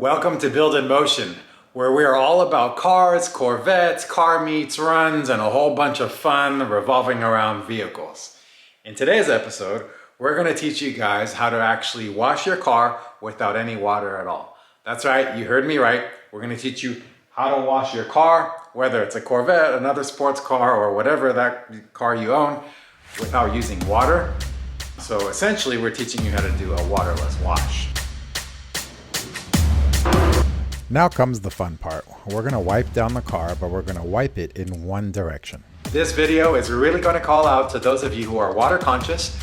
Welcome to Build in Motion, where we are all about cars, Corvettes, car meets, runs, and a whole bunch of fun revolving around vehicles. In today's episode, we're going to teach you guys how to actually wash your car without any water at all. That's right, you heard me right. We're going to teach you how to wash your car, whether it's a Corvette, another sports car, or whatever that car you own, without using water. So essentially, we're teaching you how to do a waterless wash. Now comes the fun part. We're gonna wipe down the car, but we're gonna wipe it in one direction. This video is really gonna call out to those of you who are water conscious.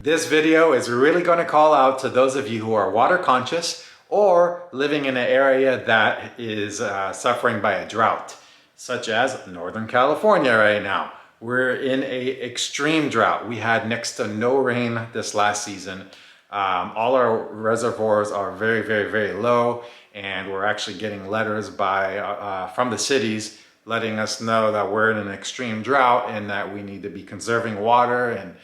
This video is really going to call out to those of you who are water conscious or living in an area that is suffering by a drought, such as Northern California right now. We're in an extreme drought. We had next to no rain this last season. All our reservoirs are very, very, very low, and we're actually getting letters from the cities letting us know that we're in an extreme drought and that we need to be conserving water. And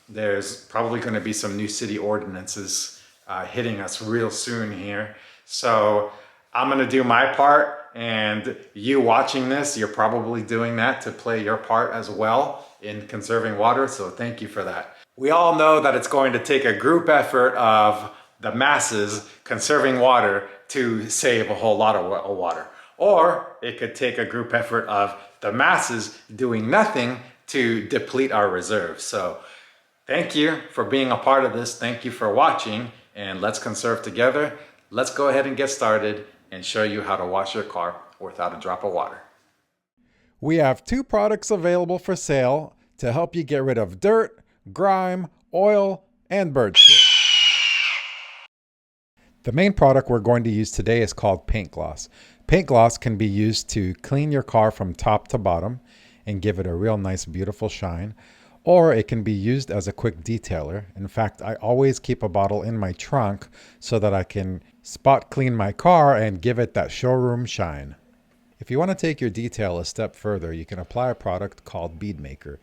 there's probably going to be some new city ordinances hitting us real soon here. So I'm going to do my part, and you watching this, you're probably doing that to play your part as well in conserving water. So thank you for that. We all know that it's going to take a group effort of the masses conserving water to save a whole lot of water. Or it could take a group effort of the masses doing nothing to deplete our reserves. So thank you for being a part of this. Thank you for watching, and let's conserve together. Let's go ahead and get started and show you how to wash your car without a drop of water. We have two products available for sale to help you get rid of dirt, grime, oil, and bird shit. The main product we're going to use today is called paint gloss. Paint gloss can be used to clean your car from top to bottom and give it a real nice, beautiful shine. Or it can be used as a quick detailer. In fact, I always keep a bottle in my trunk so that I can spot clean my car and give it that showroom shine. If you want to take your detail a step further, you can apply a product called Bead Maker.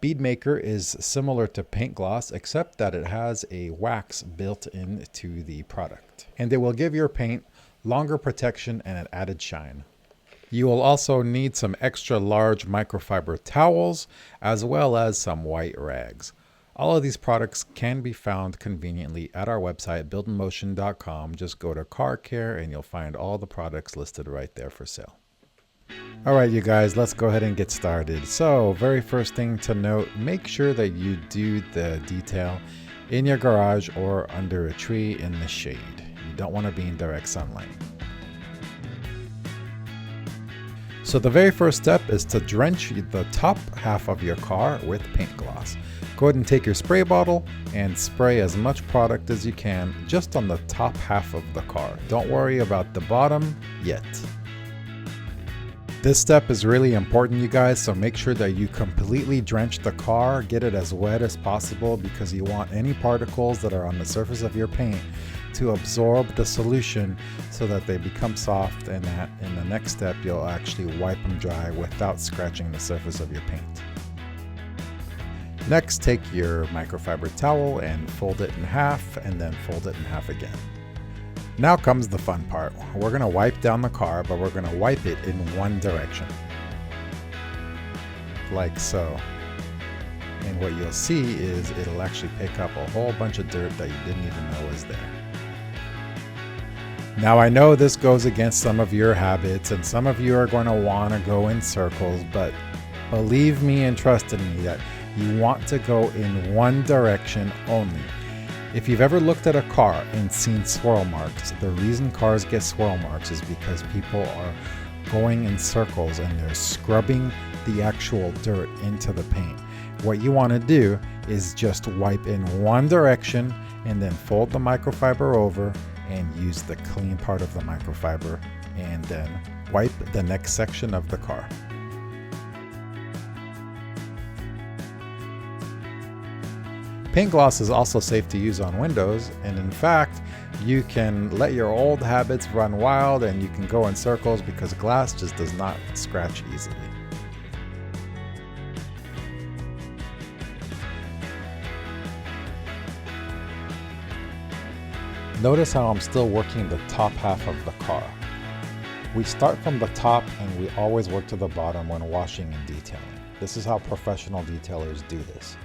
Bead Maker is similar to paint gloss, except that it has a wax built into the product. And it will give your paint longer protection and an added shine. You will also need some extra large microfiber towels, as well as some white rags. All of these products can be found conveniently at our website, buildinmotion.com. Just go to car care and you'll find all the products listed right there for sale. All right, you guys, let's go ahead and get started. So, very first thing to note, make sure that you do the detail in your garage or under a tree in the shade. You don't want to be in direct sunlight. So the very first step is to drench the top half of your car with paint gloss. Go ahead and take your spray bottle and spray as much product as you can just on the top half of the car. Don't worry about the bottom yet. This step is really important, you guys, so make sure that you completely drench the car, get it as wet as possible, because you want any particles that are on the surface of your paint to absorb the solution so that they become soft, and that in the next step you'll actually wipe them dry without scratching the surface of your paint. Next, take your microfiber towel and fold it in half, and then fold it in half again. Now comes the fun part. We're going to wipe down the car, but we're going to wipe it in one direction. Like so. And what you'll see is it'll actually pick up a whole bunch of dirt that you didn't even know was there. Now I know this goes against some of your habits, and some of you are going to want to go in circles, but believe me and trust in me that you want to go in one direction only. If you've ever looked at a car and seen swirl marks, the reason cars get swirl marks is because people are going in circles and they're scrubbing the actual dirt into the paint. What you want to do is just wipe in one direction and then fold the microfiber over and use the clean part of the microfiber, and then wipe the next section of the car. Paint gloss is also safe to use on windows, and in fact, you can let your old habits run wild and you can go in circles because glass just does not scratch easily. Notice how I'm still working the top half of the car. We start from the top and we always work to the bottom when washing and detailing. This is how professional detailers do this.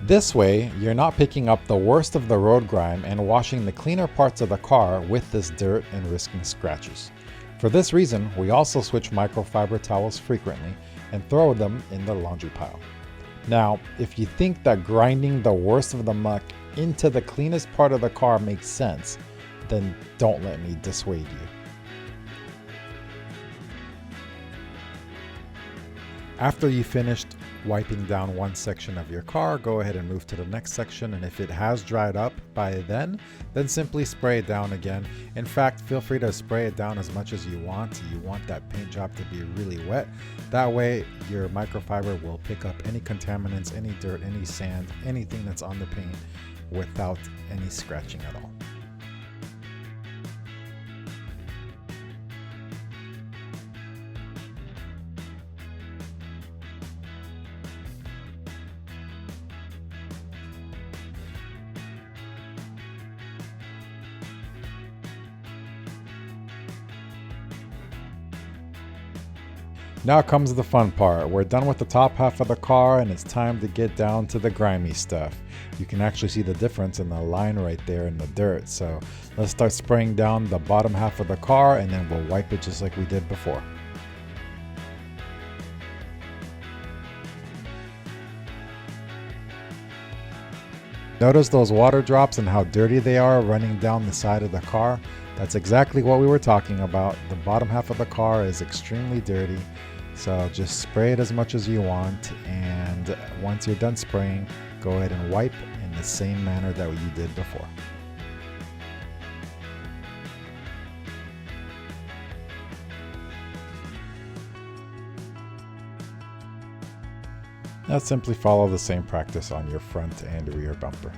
This way, you're not picking up the worst of the road grime and washing the cleaner parts of the car with this dirt and risking scratches. For this reason, we also switch microfiber towels frequently and throw them in the laundry pile. Now, if you think that grinding the worst of the muck into the cleanest part of the car makes sense, then don't let me dissuade you. After you finished wiping down one section of your car, go ahead and move to the next section, and if it has dried up by then simply spray it down again. In fact, feel free to spray it down as much as you want. You want that paint job to be really wet. That way your microfiber will pick up any contaminants, any dirt, any sand, anything that's on the paint without any scratching at all. Now comes the fun part. We're done with the top half of the car and it's time to get down to the grimy stuff. You can actually see the difference in the line right there in the dirt. So let's start spraying down the bottom half of the car and then we'll wipe it just like we did before. Notice those water drops and how dirty they are running down the side of the car? That's exactly what we were talking about. The bottom half of the car is extremely dirty. So just spray it as much as you want, and once you're done spraying, go ahead and wipe in the same manner that you did before. Now simply follow the same practice on your front and rear bumper.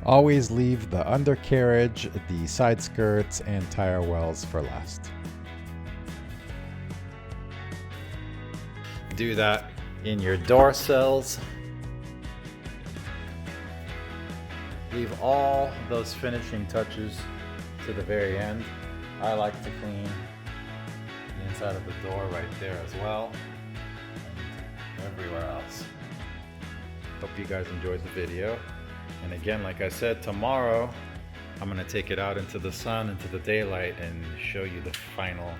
Always leave the undercarriage, the side skirts, and tire wells for last. Do that in your door sills. Leave all those finishing touches to the very end. I like to clean the inside of the door right there as well, and everywhere else. Hope you guys enjoyed the video. And again, like I said, tomorrow I'm gonna take it out into the sun, into the daylight, and show you the final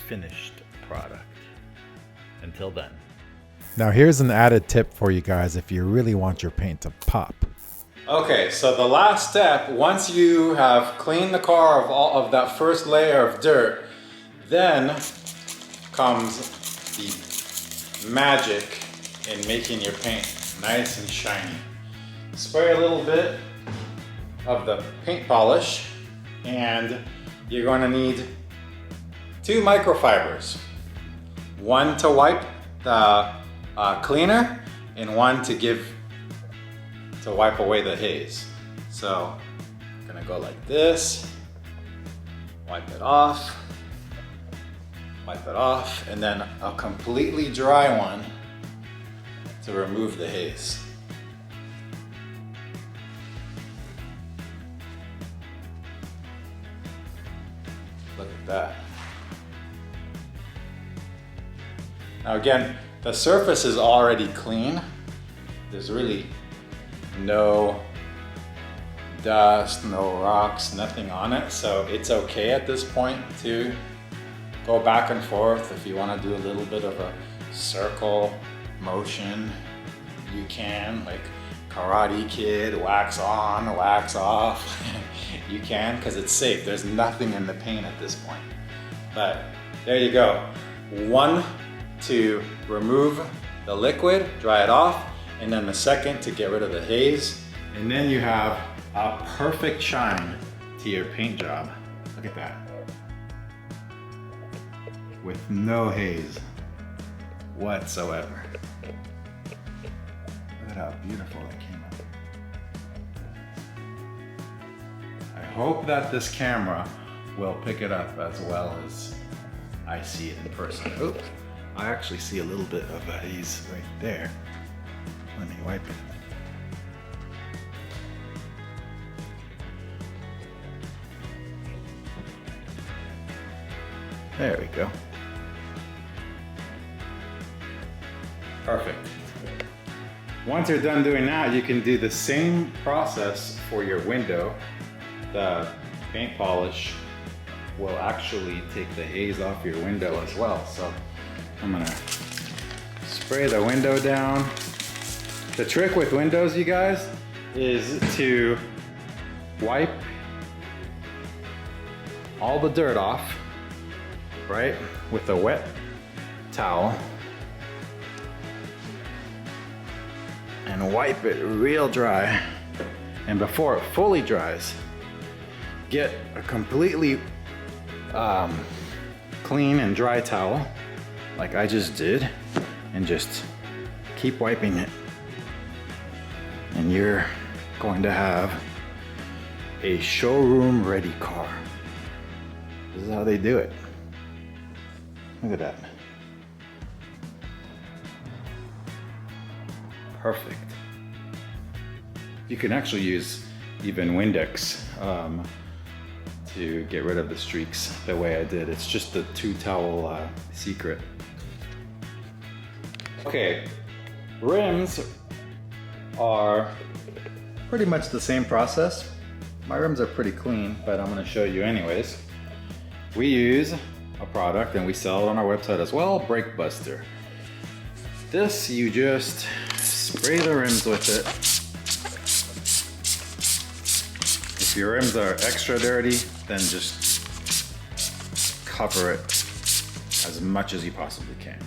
finished product. Until then. Now here's an added tip for you guys if you really want your paint to pop. Okay, so the last step, once you have cleaned the car of all of that first layer of dirt, then comes the magic in making your paint nice and shiny. Spray a little bit of the paint polish, and you're going to need 2 microfibers. One to wipe the cleaner, and one to wipe away the haze. So I'm gonna go like this, wipe it off, and then a completely dry one to remove the haze. Look at that. Now again, the surface is already clean. There's really no dust, no rocks, nothing on it. So it's okay at this point to go back and forth. If you want to do a little bit of a circle motion, you can, like Karate Kid, wax on, wax off. You can, because it's safe. There's nothing in the paint at this point. But there you go. One to remove the liquid, dry it off, and then the second to get rid of the haze. And then you have a perfect shine to your paint job. Look at that. With no haze whatsoever. Look at how beautiful it came out. I hope that this camera will pick it up as well as I see it in person. Oh, I actually see a little bit of a haze right there. Let me wipe it. There we go. Perfect. Once you're done doing that, you can do the same process for your window. The paint polish will actually take the haze off your window as well. So I'm gonna spray the window down. The trick with windows, you guys, is to wipe all the dirt off, right, with a wet towel, and wipe it real dry. And before it fully dries, get a completely clean and dry towel, like I just did, and just keep wiping it. And you're going to have a showroom ready car. This is how they do it. Look at that. Perfect. You can actually use even Windex to get rid of the streaks the way I did. It's just the 2-towel secret. Okay, rims are pretty much the same process. My rims are pretty clean, but I'm gonna show you anyways. We use a product and we sell it on our website as well, Brake Buster. This, you just spray the rims with it. If your rims are extra dirty, then just cover it as much as you possibly can.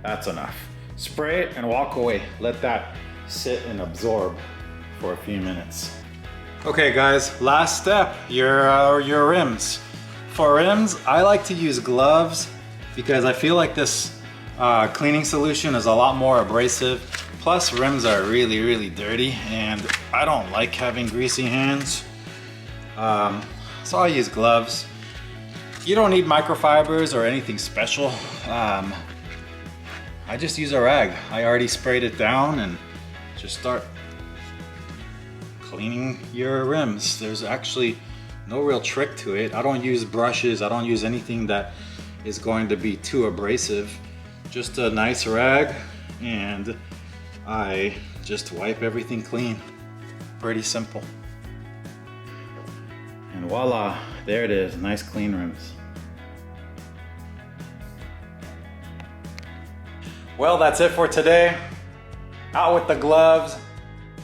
That's enough. Spray it and walk away. Let that sit and absorb for a few minutes. Okay guys, last step, your rims. For rims, I like to use gloves because I feel like this cleaning solution is a lot more abrasive. Plus rims are really, really dirty and I don't like having greasy hands. So I use gloves. You don't need microfibers or anything special. I just use a rag. I already sprayed it down and just start cleaning your rims. There's actually no real trick to it. I don't use brushes. I don't use anything that is going to be too abrasive. Just a nice rag and I just wipe everything clean. Pretty simple. And voila, there it is, nice clean rims. Well, that's it for today. Out with the gloves,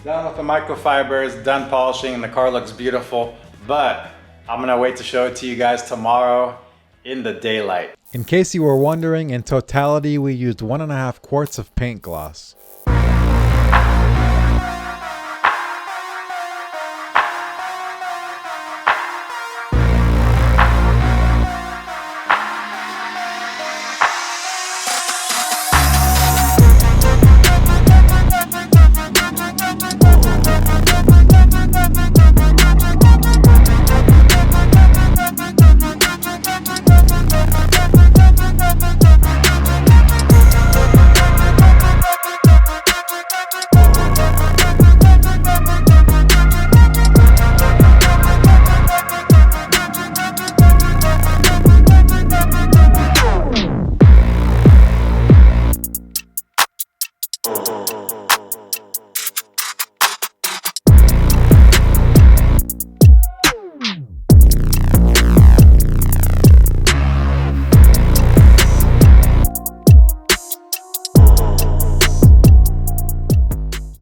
done with the microfibers, done polishing, and the car looks beautiful. But I'm gonna wait to show it to you guys tomorrow in the daylight. In case you were wondering, in totality we used 1.5 quarts of paint gloss.